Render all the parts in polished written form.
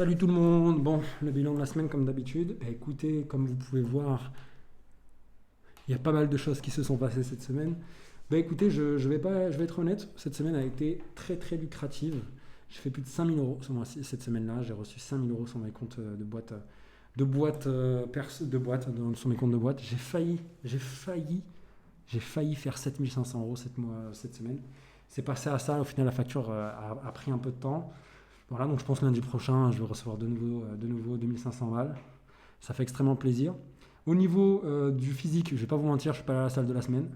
Salut tout le monde. Bon, le bilan de la semaine comme d'habitude. Écoutez, comme vous pouvez voir, il y a pas mal de choses qui se sont passées cette semaine. Écoutez, je vais être honnête, cette semaine a été très très lucrative. J'ai fait plus de 5000 € cette semaine-là. J'ai reçu 5000 € sur mes comptes sur mes comptes de boîte. J'ai failli faire 7500 € cette semaine. C'est passé à ça. Au final, la facture a pris un peu de temps. Voilà, donc je pense que lundi prochain, je vais recevoir de nouveau 2500 balles. Ça fait extrêmement plaisir. Au niveau du physique, je ne vais pas vous mentir, je ne suis pas allé à la salle de la semaine.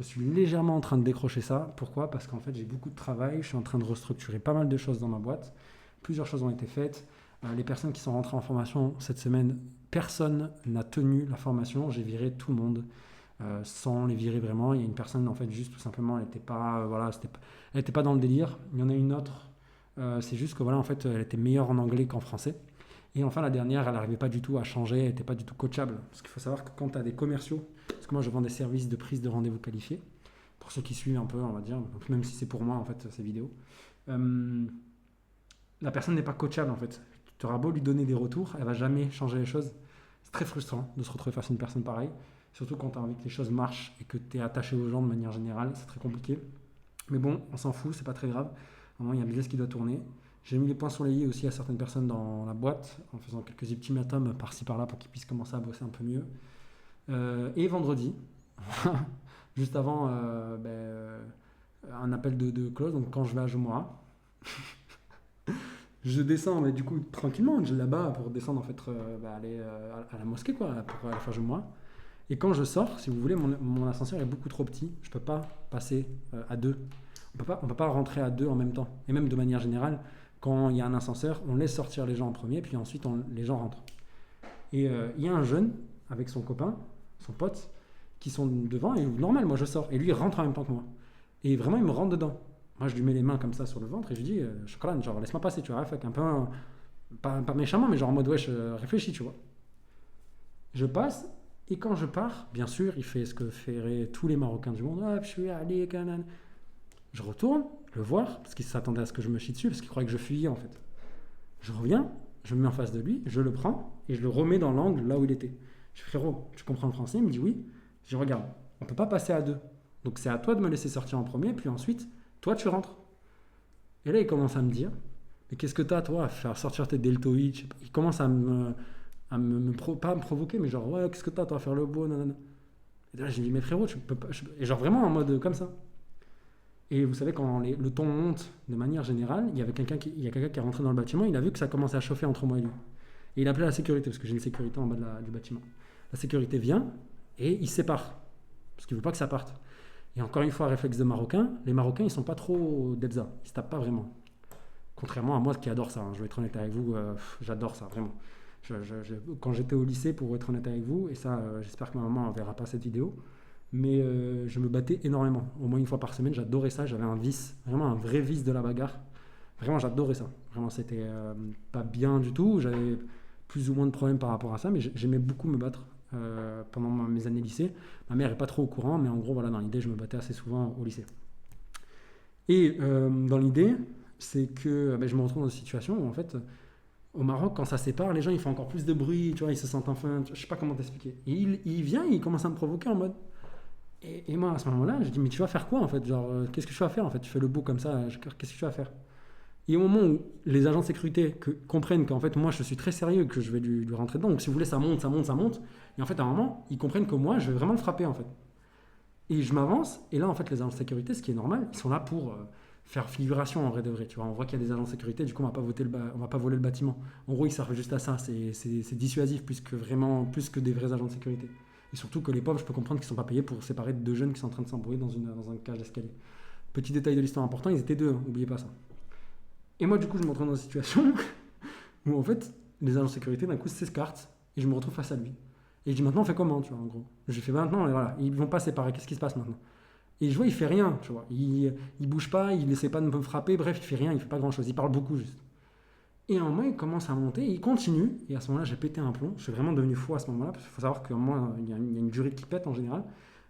Je suis légèrement en train de décrocher ça. Pourquoi? Parce qu'en fait, j'ai beaucoup de travail. Je suis en train de restructurer pas mal de choses dans ma boîte. Plusieurs choses ont été faites. Les personnes qui sont rentrées en formation cette semaine, personne n'a tenu la formation. J'ai viré tout le monde sans les virer vraiment. Il y a une personne, en fait, juste tout simplement, elle n'était pas, elle était pas dans le délire. Il y en a une autre. C'est juste que voilà, en fait, elle était meilleure en anglais qu'en français. Et enfin, la dernière, elle n'arrivait pas du tout à changer, elle n'était pas du tout coachable. Parce qu'il faut savoir que quand tu as des commerciaux, parce que moi je vends des services de prise de rendez-vous qualifiés, pour ceux qui suivent un peu, on va dire, donc même si c'est pour moi en fait ces vidéos, euh, la personne n'est pas coachable en fait. Tu auras beau lui donner des retours, elle va jamais changer les choses. C'est très frustrant de se retrouver face à une personne pareille, surtout quand tu as envie que les choses marchent et que tu es attaché aux gens de manière générale, c'est très compliqué. Mais bon, on s'en fout, c'est pas très grave. Vraiment, il y a un business qui doit tourner. J'ai mis les points sur les i aussi à certaines personnes dans la boîte, en faisant quelques ultimatums par-ci par-là pour qu'ils puissent commencer à bosser un peu mieux. Et vendredi, juste avant un appel de close, donc quand je vais à Jumura, je descends mais du coup tranquillement, je vais là-bas pour descendre en fait, aller à la mosquée quoi, pour aller faire Jumura. Et quand je sors, si vous voulez, mon ascenseur est beaucoup trop petit, je ne peux pas passer à deux. On peut pas rentrer à deux en même temps. Et même de manière générale, quand il y a un ascenseur, on laisse sortir les gens en premier, puis ensuite les gens rentrent. Et il y a un jeune avec son copain, son pote, qui sont devant, et normal, moi je sors. Et lui, il rentre en même temps que moi. Et vraiment, il me rentre dedans. Moi, je lui mets les mains comme ça sur le ventre et je lui dis, chocolat, genre, laisse-moi passer, tu vois, fait un peu, pas méchamment, mais genre en mode, wesh, réfléchis, tu vois. Je passe, et quand je pars, bien sûr, il fait ce que feraient tous les Marocains du monde, ah, je suis allé, canan. Je retourne le voir, parce qu'il s'attendait à ce que je me chie dessus, parce qu'il croyait que je fuyais en fait. Je reviens, je me mets en face de lui, je le prends et je le remets dans l'angle là où il était. Je dis frérot, tu comprends le français? Il me dit oui. Je dis regarde, on peut pas passer à deux. Donc c'est à toi de me laisser sortir en premier, puis ensuite, toi tu rentres. Et là il commence à me dire, mais qu'est-ce que t'as toi à faire sortir tes deltoïdes? Il commence pas à me provoquer, mais genre ouais, qu'est-ce que t'as toi à faire le beau, nanana. Et là je lui dis mais frérot, tu peux pas. Et genre vraiment en mode comme ça. Et vous savez, quand le ton monte de manière générale, il y a quelqu'un qui est rentré dans le bâtiment, il a vu que ça commençait à chauffer entre moi et lui. Et il a appelé la sécurité, parce que j'ai une sécurité en bas du bâtiment. La sécurité vient et il sépare, parce qu'il ne veut pas que ça parte. Et encore une fois, réflexe de Marocain, les Marocains, ils ne sont pas trop d'Ebza, ils ne se tapent pas vraiment. Contrairement à moi qui adore ça, hein. Je vais être honnête avec vous, j'adore ça, vraiment. Quand j'étais au lycée, pour être honnête avec vous, et ça, j'espère que ma maman ne verra pas cette vidéo, mais je me battais énormément. Au moins une fois par semaine, j'adorais ça. J'avais un vice, vraiment un vrai vice de la bagarre. Vraiment, j'adorais ça. Vraiment, c'était pas bien du tout. J'avais plus ou moins de problèmes par rapport à ça, mais j'aimais beaucoup me battre pendant mes années lycée. Ma mère est pas trop au courant, mais en gros, voilà, dans l'idée, je me battais assez souvent au lycée. Et dans l'idée, c'est que je me retrouve dans une situation où, en fait, au Maroc, quand ça sépare, les gens, ils font encore plus de bruit, tu vois, ils se sentent enfin, je sais pas comment t'expliquer. Et il vient, il commence à me provoquer en mode, et moi, à ce moment-là, je dis, mais tu vas faire quoi en fait? Genre, qu'est-ce que tu vas faire en fait? Tu fais le beau comme ça, qu'est-ce que tu vas faire? Et au moment où les agents de sécurité comprennent qu'en fait, moi, je suis très sérieux, que je vais lui rentrer dedans, donc si vous voulez, ça monte, ça monte, ça monte. Et en fait, à un moment, ils comprennent que moi, je vais vraiment le frapper en fait. Et je m'avance, et là, en fait, les agents de sécurité, ce qui est normal, ils sont là pour faire figuration en vrai de vrai. Tu vois, on voit qu'il y a des agents de sécurité, du coup, on va pas voler le bâtiment. En gros, ils servent juste à ça, c'est dissuasif plus que des vrais agents de sécurité. Et surtout que les pauvres, je peux comprendre qu'ils ne sont pas payés pour séparer deux jeunes qui sont en train de s'embrouiller dans un cage d'escalier. Petit détail de l'histoire important, ils étaient deux, n'oubliez pas ça. Et moi, du coup, je me retrouve dans une situation où, en fait, les agents de sécurité, d'un coup, s'escartent et je me retrouve face à lui. Et je dis, maintenant, on fait comment, tu vois, en gros? Je fais maintenant, et voilà, ils vont pas séparer, qu'est-ce qui se passe maintenant? Et je vois, il fait rien, tu vois. Il bouge pas, il essaie pas de me frapper, bref, il fait rien, il fait pas grand chose, il parle beaucoup juste. Et à un moment, il commence à monter, il continue, et à ce moment-là, j'ai pété un plomb. Je suis vraiment devenu fou à ce moment-là, parce qu'il faut savoir que moi, il y a une durite qui pète en général.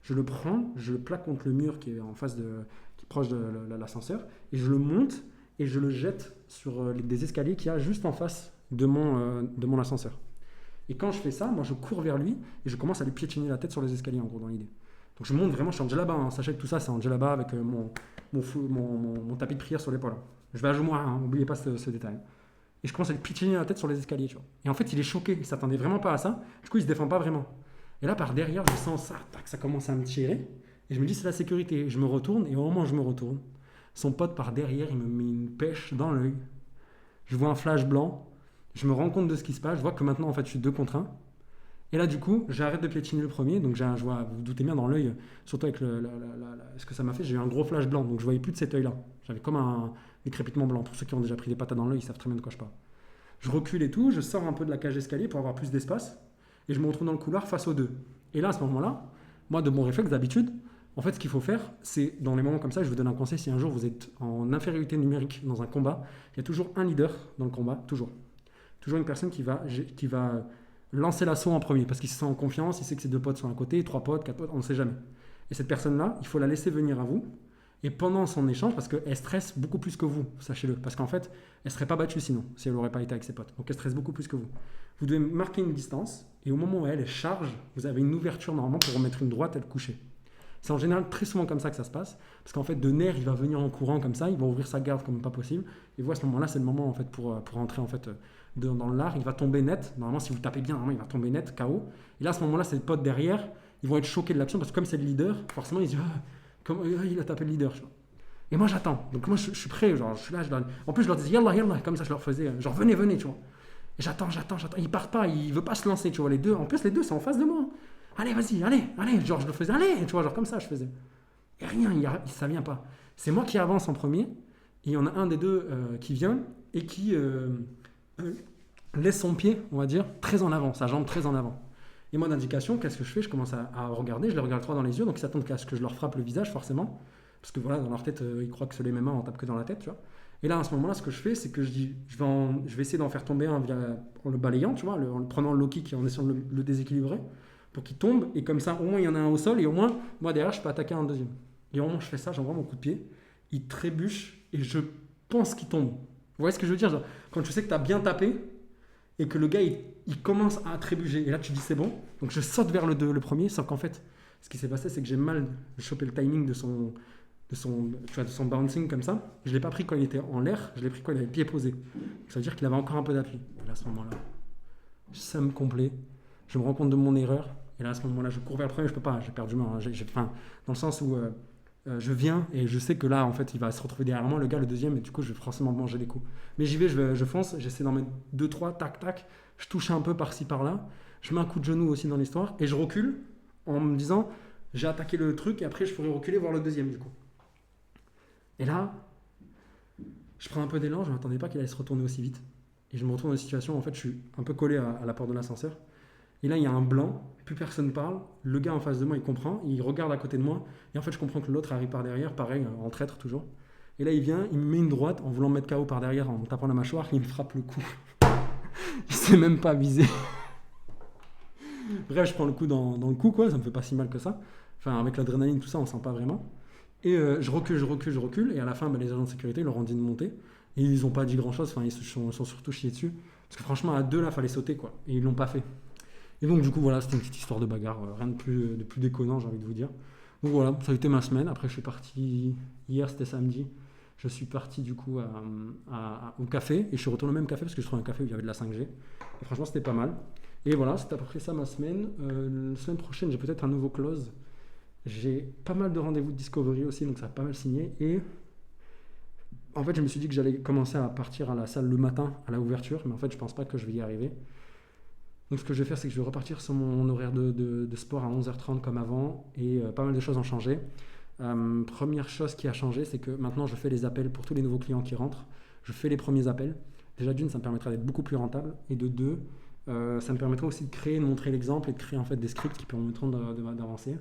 Je le prends, je le plaque contre le mur qui est en face qui est proche de l'ascenseur, et je le monte, et je le jette sur des escaliers qu'il y a juste en face de mon ascenseur. Et quand je fais ça, moi je cours vers lui et je commence à lui piétiner la tête sur les escaliers en gros dans l'idée. Donc je monte vraiment, je suis en djellaba, hein. Sachez que tout ça c'est en djellaba avec mon tapis de prière sur l'épaule. Je vais à genoux, hein, n'oubliez pas ce détail. Et je commence à lui piétiner la tête sur les escaliers, tu vois. Et en fait il est choqué, il s'attendait vraiment pas à ça, du coup il se défend pas vraiment. Et là par derrière je sens ça, tac, ça commence à me tirer, et je me dis c'est la sécurité. Et je me retourne, et au moment où je me retourne, son pote par derrière il me met une pêche dans l'œil. Je vois un flash blanc, je me rends compte de ce qui se passe, je vois que maintenant en fait je suis 2 contre 1. Et là du coup j'arrête de piétiner le premier, donc je vois, vous vous doutez bien dans l'œil, surtout avec ce que ça m'a fait, j'ai eu un gros flash blanc, donc je voyais plus de cet œil là. J'avais comme un décrépitement blanc, pour ceux qui ont déjà pris des patates dans l'œil, ils savent très bien de quoi je parle. Je recule et tout, je sors un peu de la cage d'escalier pour avoir plus d'espace, et je me retrouve dans le couloir face aux deux. Et là à ce moment-là, moi de mon réflexe d'habitude, en fait ce qu'il faut faire, c'est dans les moments comme ça, je vous donne un conseil, si un jour vous êtes en infériorité numérique dans un combat, il y a toujours un leader dans le combat, toujours. Toujours une personne qui va lancer l'assaut en premier parce qu'il se sent en confiance, il sait que ses 2 potes sont à côté, 3 potes, 4 potes, on ne sait jamais. Et cette personne-là, il faut la laisser venir à vous. Et pendant son échange, parce qu'elle stresse beaucoup plus que vous, sachez-le. Parce qu'en fait, elle ne serait pas battue sinon, si elle n'aurait pas été avec ses potes. Donc elle stresse beaucoup plus que vous. Vous devez marquer une distance, et au moment où elle charge, vous avez une ouverture normalement pour remettre une droite et le coucher. C'est en général très souvent comme ça que ça se passe, parce qu'en fait, de nerfs, il va venir en courant comme ça, il va ouvrir sa garde comme pas possible, et vous, à ce moment-là, c'est le moment en fait pour entrer en fait dans l'art, il va tomber net, normalement, si vous tapez bien, normalement, il va tomber net, KO, et là, à ce moment-là, ses potes derrière, ils vont être choqués de l'action, parce que comme c'est le leader, forcément, ils disent comment il a tapé le leader, tu vois. Et moi, j'attends, donc moi, je suis prêt, genre, je suis là, en plus, je leur dis yallah, yallah, comme ça, je leur faisais, genre, venez, venez, tu vois. Et j'attends, ils partent pas, ils veulent pas se lancer, tu vois, les deux, en plus, les deux, c'est en face de moi. Allez, vas-y, allez, genre je le faisais, allez, tu vois, genre comme ça je faisais. Et rien, ça vient pas. C'est moi qui avance en premier, et il y en a un des deux qui vient et qui laisse son pied, on va dire, très en avant, sa jambe très en avant. Et moi d'indication, qu'est-ce que je fais? Je commence à regarder, je les regarde droit dans les yeux, donc ils s'attendent à ce que je leur frappe le visage forcément, parce que voilà, dans leur tête, ils croient que c'est les MMA, on tape que dans la tête, tu vois. Et là, à ce moment-là, ce que je fais, c'est que je dis, je vais essayer d'en faire tomber un en le balayant, tu vois, en le prenant le low kick et en essayant de le déséquilibrer, pour qu'il tombe, et comme ça, au moins, il y en a un au sol, et au moins, moi, derrière, je peux attaquer un deuxième. Et au moment où je fais ça, j'envoie mon coup de pied, il trébuche, et je pense qu'il tombe. Vous voyez ce que je veux dire? Genre, quand tu sais que tu as bien tapé, et que le gars, il commence à trébucher, et là, tu dis, c'est bon. Donc, je saute vers le premier, sauf qu'en fait, ce qui s'est passé, c'est que j'ai mal chopé le timing de son bouncing comme ça. Je ne l'ai pas pris quand il était en l'air, je l'ai pris quand il avait le pied posé. Ça veut dire qu'il avait encore un peu d'appui. Et là, à ce moment-là, je sème complet, je me rends compte de mon erreur, et là, à ce moment-là, je cours vers le premier, je peux pas, j'ai perdu main. Dans le sens où je viens, et je sais que là, en fait, il va se retrouver derrière moi, le gars, le deuxième, et du coup, je vais forcément manger des coups. Mais j'y vais, je fonce, j'essaie d'en mettre 2-3, tac, tac, je touche un peu par-ci, par-là, je mets un coup de genou aussi dans l'histoire, et je recule en me disant, j'ai attaqué le truc, et après, je pourrais reculer, voir le deuxième, du coup. Et là, je prends un peu d'élan, je ne m'attendais pas qu'il allait se retourner aussi vite. Et je me retrouve dans une situation où en fait, je suis un peu collé à la porte de l'ascenseur. Et là, il y a un blanc, plus personne parle. Le gars en face de moi, il comprend, il regarde à côté de moi. Et en fait, je comprends que l'autre arrive par derrière, pareil, en traître toujours. Et là, il vient, il me met une droite en voulant me mettre KO par derrière, en me tapant la mâchoire, il me frappe le cou. Il s'est même pas visé. Bref, je prends le coup dans le cou, quoi, ça me fait pas si mal que ça. Enfin, avec l'adrénaline, tout ça, on sent pas vraiment. Et je recule. Et à la fin, les agents de sécurité leur ont dit de monter. Et ils n'ont pas dit grand-chose, enfin, ils se sont surtout chiés dessus. Parce que franchement, à deux, là, fallait sauter, quoi. Et ils l'ont pas fait. Et donc, du coup, voilà, c'était une petite histoire de bagarre. Rien de plus déconnant, j'ai envie de vous dire. Donc voilà, ça a été ma semaine. Après, je suis parti, hier, c'était samedi. Je suis parti, du coup, au café. Et je suis retourné au même café, parce que je trouvais un café où il y avait de la 5G. Et franchement, c'était pas mal. Et voilà, c'était à peu près ça ma semaine. La semaine prochaine, j'ai peut-être un nouveau close. J'ai pas mal de rendez-vous de Discovery aussi, donc ça a pas mal signé. Et en fait, je me suis dit que j'allais commencer à partir à la salle le matin, à la ouverture, mais en fait, je pense pas que je vais y arriver. Donc, ce que je vais faire, c'est que je vais repartir sur mon horaire de sport à 11h30 comme avant, et pas mal de choses ont changé. Première chose qui a changé, c'est que maintenant, je fais les appels pour tous les nouveaux clients qui rentrent. Je fais les premiers appels. Déjà, d'une, ça me permettra d'être beaucoup plus rentable, et de deux, ça me permettra aussi de créer, de montrer l'exemple et de créer en fait des scripts qui permettront d'avancer.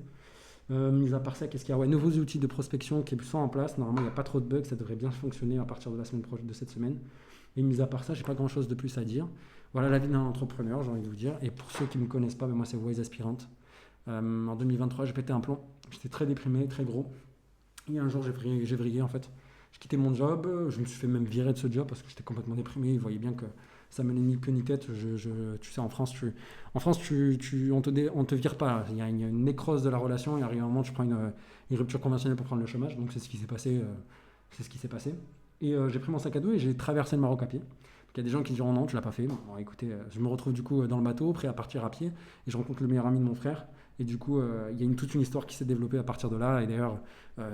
Mis à part ça, qu'est-ce qu'il y a? Nouveaux outils de prospection qui sont en place. Normalement, il n'y a pas trop de bugs, ça devrait bien fonctionner à partir de la semaine prochaine, de cette semaine. Et mis à part ça, j'ai pas grand-chose de plus à dire. Voilà la vie d'un entrepreneur, j'ai envie de vous dire. Et pour ceux qui ne me connaissent pas, moi c'est Wise Aspirant. En 2023, j'ai pété un plomb. J'étais très déprimé, très gros. Et un jour, j'ai vrillé en fait. J'ai quitté mon job, je me suis fait même virer de ce job parce que j'étais complètement déprimé. Ils voyaient bien que ça menait ni queue ni tête. Tu sais, on te vire pas. Il y a une nécrose de la relation et arrive un moment, tu prends une rupture conventionnelle pour prendre le chômage. Donc c'est ce qui s'est passé. C'est ce qui s'est passé. Et j'ai pris mon sac à dos et j'ai traversé le Maroc à pied. Donc, il y a des gens qui diront non, tu l'as pas fait. Bon, écoutez, je me retrouve du coup dans le bateau, prêt à partir à pied, et je rencontre le meilleur ami de mon frère. Et du coup, il y a toute une histoire qui s'est développée à partir de là. Et d'ailleurs,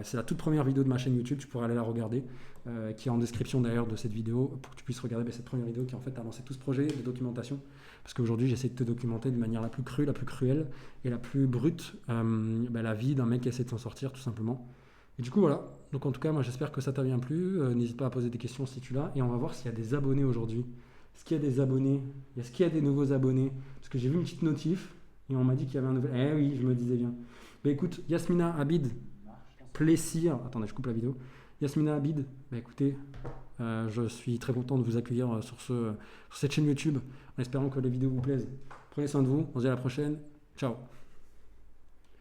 c'est la toute première vidéo de ma chaîne YouTube, tu pourrais aller la regarder, qui est en description d'ailleurs de cette vidéo, pour que tu puisses regarder cette première vidéo qui en fait a lancé tout ce projet de documentation. Parce qu'aujourd'hui, j'essaie de te documenter de manière la plus crue, la plus cruelle et la plus brute la vie d'un mec qui essaie de s'en sortir tout simplement. Et du coup, voilà. Donc en tout cas, moi j'espère que ça t'a bien plu. N'hésite pas à poser des questions si tu l'as. Et on va voir s'il y a des abonnés aujourd'hui. Est-ce qu'il y a des abonnés? Est-ce qu'il y a des nouveaux abonnés? Parce que j'ai vu une petite notif et on m'a dit qu'il y avait un nouvel. Eh oui, je me disais bien. Bah écoute, Yasmina Abid, plaisir. Attendez, je coupe la vidéo. Yasmina Abid, bah écoutez, je suis très content de vous accueillir sur cette chaîne YouTube en espérant que les vidéos vous plaisent. Prenez soin de vous, on se dit à la prochaine. Ciao.